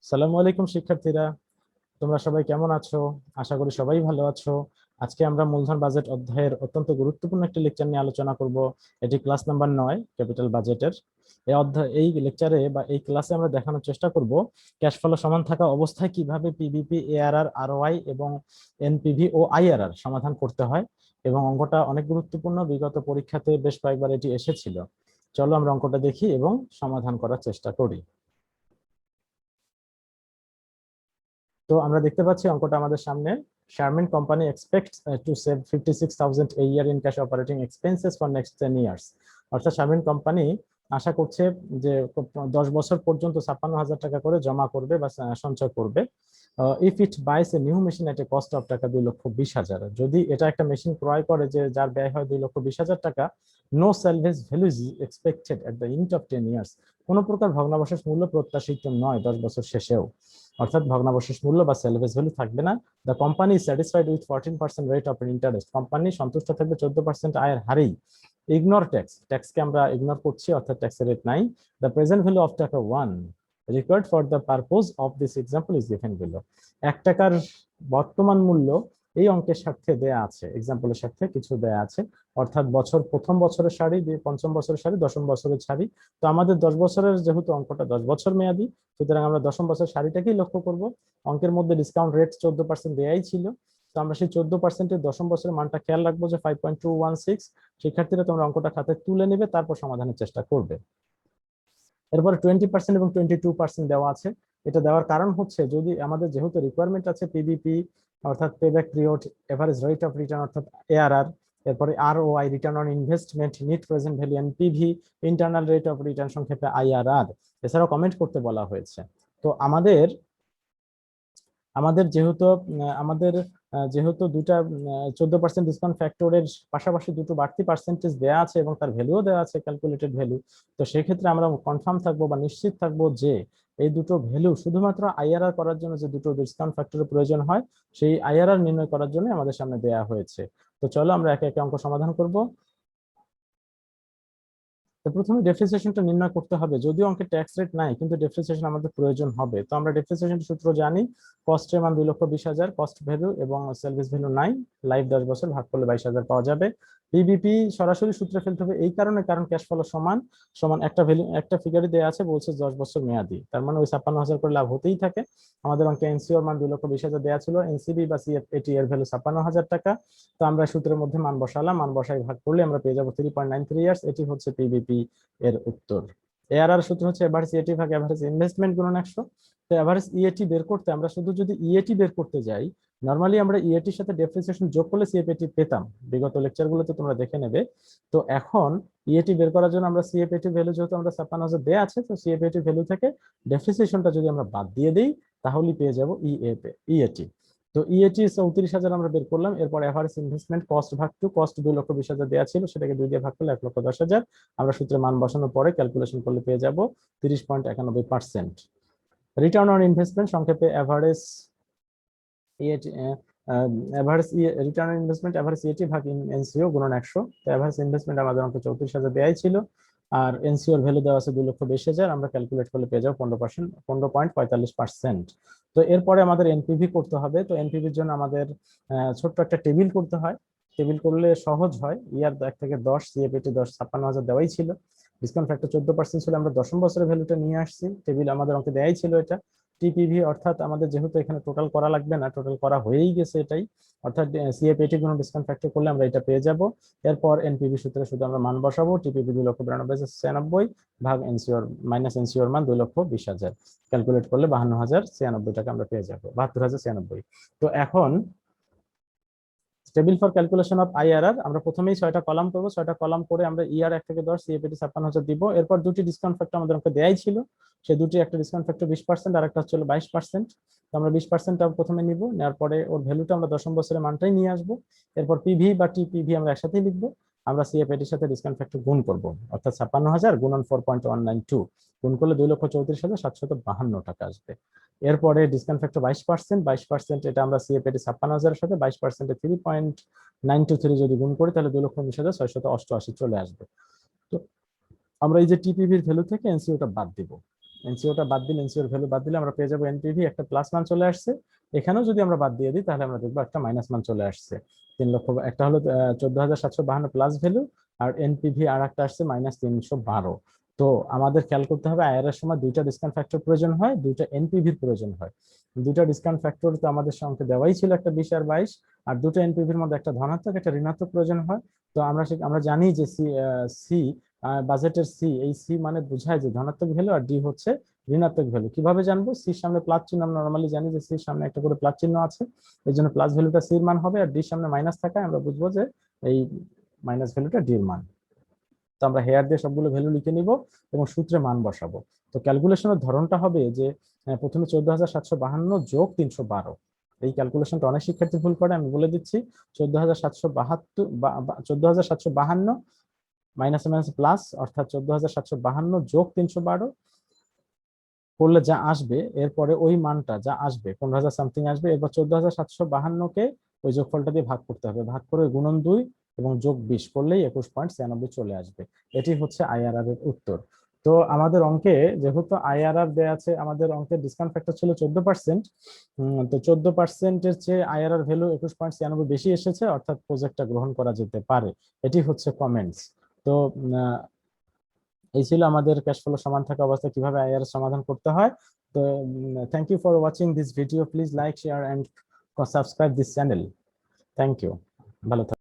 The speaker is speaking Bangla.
সালামু আলাইকুম শিক্ষার্থীরা, তোমরা সবাই কেমন আছো? আশা করি সবাই ভালো আছো। আজকে আমরা মূলধন বাজেট অধ্যায়ের অত্যন্ত গুরুত্বপূর্ণ একটি লেকচার নিয়ে আলোচনা করব। এটি ক্লাস নাম্বার 9 ক্যাপিটাল বাজেটের। এই লেকচারে বা এই ক্লাসে আমরা দেখানোর চেষ্টা করব ক্যাশ ফ্লো সমান থাকা অবস্থায় কিভাবে পিবিপি, এআরআর, আরওআই এবং এনপিভি ও আইআরআর সমাধান করতে হয়। এবং অঙ্কটা অনেক গুরুত্বপূর্ণ, বিগত পরীক্ষাতে বেশ কয়েকবার এটি এসেছিল। চলো আমরা অঙ্কটা দেখি এবং সমাধান করার চেষ্টা করি। তো আমরা দেখতে পাচ্ছি অঙ্কটা আমাদের সামনে। Sharmin company expects to save 56,000 A year in cash operating expenses for next 10 years. অর্থাৎ শারমিন কোম্পানি আশা করছে যে 10 বছর পর্যন্ত 56,000 টাকা করে জমা করবে বা সঞ্চয় করবে। If it buys a new machine at a cost of টাকা 2,20,000। যদি এটা একটা মেশিন ক্রয় করে যে যার ব্যয় হয় 2,20,000 টাকা, no salvage value is expected at the end of 10 years. কোনো প্রকার ভগ্নাবশেষ মূল্য প্রত্যাশিত নয় 10 বছর শেষেও। অর্থাৎ ভগ্নাবশেষ মূল্য বা স্যালভেজ ভ্যালু থাকবে না। The company is satisfied with 14% rate of interest. Company সন্তুষ্ট থাকবে 14% আয়ের হারেই। ইগনোর ট্যাক্স, ট্যাক্সকে আমরা ইগনোর করছি, অর্থাৎ ট্যাক্সের রেট নাই। দ্য প্রেজেন্ট ভ্যালু অফ টাকা 1 required for the purpose of this example is given below। 1 টাকার বর্তমান মূল্য এই অঙ্কের সাথে দেয়া আছে, এক্সাম্পলের সাথে কিছু দেয়া আছে। অর্থাৎ প্রথম বছরের সারি, পঞ্চম বছরের সারি, দশম বছরের সারি। তো আমাদের 10 বছরের যেহেতু অঙ্কটা 10 বছর মেয়াদি, সুতরাং আমরা দশম বছর সারিটাকেই লক্ষ্য করব। অঙ্কের মধ্যে ডিসকাউন্ট রেট 14% দেয়াই ছিল। তো আমরা সেই 14%-এর দশম বছরের মানটা খেয়াল রাখবো যে 5.216। শিক্ষার্থীরা তোমরা অঙ্কটা খাতায় তুলে নেবে, তারপর সমাধানের চেষ্টা করবে। এরপরে 20% এবং 22% দেওয়া আছে। এটা দেওয়ার কারণ হচ্ছে, যদি আমাদের যেহেতু রিকোয়ারমেন্ট আছে পিবিপি অর্থাৎ payback period, average rate of return অর্থাৎ এআরআর, এরপরে ROI return on investment, net present value, NPV internal rate of return, সংক্ষেপে আইআরআর, এছাড়াও কমেন্ট করতে বলা হয়েছে। তো আমাদের আমাদের যেহেতু আমাদের যেহেতু দুটা 14% ডিসকাউন্ট ফ্যাক্টরের পাশাপাশি দুটো বাড়তি পার্সেন্টেজ দেওয়া আছে এবং তার ভ্যালুও দেওয়া আছে, ক্যালকুলেটেড ভ্যালু। তো সেক্ষেত্রে আমরা কনফার্ম থাকবো বা নিশ্চিত থাকবো যে এই দুটো ভ্যালু শুধুমাত্র আইআরআর করার জন্য যে দুটো ডিসকাউন্ট ফ্যাক্টরের প্রয়োজন হয়, সেই আইআরআর নির্ণয় করার জন্য আমাদের সামনে দেওয়া হয়েছে। তো চলো আমরা একে একে অঙ্ক সমাধান করব। তো প্রথমে ডেপ্রিসিয়েশনটা নির্ণয় করতে হবে। যদিও অঙ্কে ট্যাক্স রেট নাই, কিন্তু ডেপ্রিসিয়েশন আমাদের প্রয়োজন হবে। তো আমরা ডেপ্রিসিয়েশন সূত্র জানি। কস্টের মান 2,20,000, কস্ট ভ্যালু এবং সার্ভিস ভ্যালু নাই। লাইফ 10 বছর, ভাগ করলে 22,000 পাওয়া যাবে। পিবিপি সরাসরি সূত্রে ফেলতে হবে এই কারণে, কারণ ক্যাশ ফ্লো সমান সমান একটা ভ্যালু, একটা ফিগারই দেওয়া আছে, বলছে 10 বছর মেয়াদি, তার মানে ওই 56,000 করে লাভ হতেই থাকে। আমাদের অঙ্কে এনসিওর মান 2,20,000 দেওয়া ছিল। এনসিবি বা সিএফএটি এর ভ্যালু 56,000 টাকা। তো আমরা সূত্রের মধ্যে মান বসালাম, মান বসাই ভাগ করলে আমরা পেয়ে যাবো 3.93 ইয়ার্স। এটি হচ্ছে পিবিপি এর উত্তর। এআরআর সূত্র হচ্ছে এভারেজ ইএটি ভাগ এভারেজ ইনভেস্টমেন্ট গুণন 100। তো এভারেজ ইএটি বের করতে আমরা শুধু যদি ইএটি বের করতে যাই, নরমালি আমরা ইএটির সাথে ডেপ্রিসিয়েশন যোগ করলে সিএফএটি পেতাম, বিগত লেকচারগুলোতে তোমরা দেখে নেবে। তো এখন ইএটি বের করার জন্য আমরা সিএফএটি ভ্যালু যেহেতু আমরা 56,000 দেয়া আছে, তো সিএফএটি ভ্যালু থেকে ডেপ্রিসিয়েশনটা যদি আমরা বাদ দিয়ে দিই, তাহলেই পেয়ে যাবো ইএটি। তো ইএটি 34,000 আমরা বের করলাম। এরপর এভারেজ ইনভেস্টমেন্ট কস্ট ভাগ টু, কস্ট 2,20,000 দেওয়া ছিল, সেটাকে 2 দিয়ে ভাগ করলে 1,10,000। আমরা সূত্রে মান বসানোর পরে ক্যালকুলেশন করলে পেয়ে যাব 30.91%। রিটার্ন অন ইনভেস্টমেন্ট, সংক্ষেপে average average return on investment average EAT ভাগ এনসিও গুণন 100। তো এভারেজ ইনভেস্টমেন্ট আমাদের অঙ্কে 34,000 দেওয়াই ছিল, আর এনসিওর ভ্যালু দেওয়া আছে 2,20,000। আমরা ক্যালকুলেট করলে পেয়ে যাবো 15.45%। তো এরপরে আমাদের এনপিভি করতে হবে। তো এনপিভির জন্য আমাদের ছোট্ট একটা টেবিল করতে হয়। টেবিল করলে সহজ হয়। ইয়ার 1 থেকে 10, সিএফএটি 10, 56,000 দেওয়াই ছিল। ডিসকাউন্ট ফ্যাক্টর 14% ছিল, আমরা দশম বছরের ভ্যালুটা নিয়ে আসছি। টেবিল আমাদের অঙ্কে দেয়াই ছিল এটা। টিপিভি অর্থাৎ আমাদের যেহেতু এখানে টোটাল করা লাগবে না, টোটাল করা হয়েই গেছে এটাই, অর্থাৎ সিএফএটি কোনো ডিসকাউন্ট ফ্যাক্টর করলে আমরা এটা পেয়ে যাব। এরপর এনপিভি সূত্রে শুধু আমরা মান বসাবো। টিপিভি 2,92,96 ভাগ এনসিওর মাইনাস এনসিওর মান 2,20,000, ক্যালকুলেট করলে 52,096 টাকা আমরা পেয়ে যাবো, 72,096। তো এখন table for calculation of IRR আমরা প্রথমেই 6টা কলাম করবো। 6টা কলাম করে আমরা ইয়ার 1 থেকে 10, সিএফএটি 56,000 দিব। এরপর দুটি ডিসকাউন্ট ফ্যাক্টর আমাদের অঙ্কে দেয়াই ছিল, সেই দুটি, একটা ডিসকাউন্ট ফ্যাক্টর 20% আর একটা হচ্ছে 22%। তো আমরা 20% প্রথমে নিব, নেওয়ার পরে ওর ভ্যালুটা আমরা দশম বছরের মানটাই নিয়ে আসবো। এরপর পিভি বা টিপিভি আমরা একসাথেই লিখবো। আমরা সিএফএটির সাথে ডিসকাউন্ট ফ্যাক্টর গুণ করবো, অর্থাৎ 56,000 গুণন 4.192 গুণ করলে 2,34,752 টাকা আসবে। এরপরে ডিসকাউন্ট ফ্যাক্টর 22%, 22% এটা আমরা সিএফএটি 56,000 এর সাথে 22% 3.923 যদি গুণ করি, তাহলে 2,19,688 চলে আসবে। তো আমরা এই যে টিপিভির ভ্যালু থেকে এনসিওটা বাদ দিব। এনসিওটা বাদ দিলে, এনসিওর ভ্যালু বাদ দিলে আমরা পেয়ে যাবো এনপিভি একটা প্লাস মান চলে আসছে। এখানেও যদি আমরা বাদ দিয়ে দিই তাহলে আমরা দেখবো একটা মাইনাস মান চলে আসছে। 3 লক্ষ, একটা হলো 14,752 প্লাস ভ্যালু, আর এনপিভি আর একটা আসছে -312। তো আমাদের খেয়াল করতে হবে আইআর এর সময় দুইটা ডিসকাউন্ট ফ্যাক্টর প্রয়োজন হয়, দুইটা এনপিভির প্রয়োজন হয়। দুইটা ডিসকাউন্ট ফ্যাক্টর তো আমাদের সংখ্যা দেওয়াই ছিল, একটা 20 আর 22, আর দুটো এনপিভির মধ্যে একটা ধনাত্মক একটা ঋণাত্মক প্রয়োজন হয়। তো আমরা জানি যে সি বাজেটের সি, এই সি মানে বোঝায় যে ধনাত্মক ভ্যালু, আর ডি হচ্ছে ঋণাত্মক ভ্যালু। কিভাবে জানবো? সির সামনে প্লাস চিহ্ন, আমরা নর্মালি জানি যে সির সামনে একটা করে প্লাস চিহ্ন আছে, এই জন্য প্লাস ভ্যালুটা সির মান হবে, আর ডির সামনে মাইনাস থাকায় আমরা বুঝবো যে এই মাইনাস ভ্যালুটা ডির মান। তো আমরা হেয়ার দিয়ে সবগুলো ভ্যালু লিখে নিব এবং সূত্রে মান বসাবো। তো ক্যালকুলেশনের ধরনটা হবে যে প্রথমে 14,752 যোগ 312। এই ক্যালকুলেশনটা অনেক শিক্ষার্থী ভুল করে, আমি বলে দিচ্ছি। 14,772 14,752 মাইনাস মাইনাস প্লাস, অর্থাৎ 14,752 যোগ 312 করলে যা আসবে, এরপরে ওই মানটা যা আসবে 15,000 সামথিং আসবে, এরপর 14,752-কে ওই যোগফলটা দিয়ে ভাগ করতে হবে, ভাগ করে গুণন 2 এবং যোগ 20 করলেই 21.96 চলে আসবে। এটি হচ্ছে আইআরআর এর উত্তর। তো আমাদের অঙ্কে যেহেতু আইআরআর দেয়া আছে, আমাদের অঙ্কের ডিসকাউন্ট ফ্যাক্টর ছিল 14%। তো 14%-এর চেয়ে আইআরআর ভ্যালু 21.96 বেশি এসেছে, অর্থাৎ প্রজেক্টটা গ্রহণ করা যেতে পারে। এটি হচ্ছে কমেন্টস। তো এই ছিল আমাদের ক্যাশ ফ্লো সমান থাকা অবস্থায় কিভাবে আইআর সমাধান করতে হয়। তো thank you for watching this video, please like, share and subscribe this channel. Thank you, ভালো থাকবেন।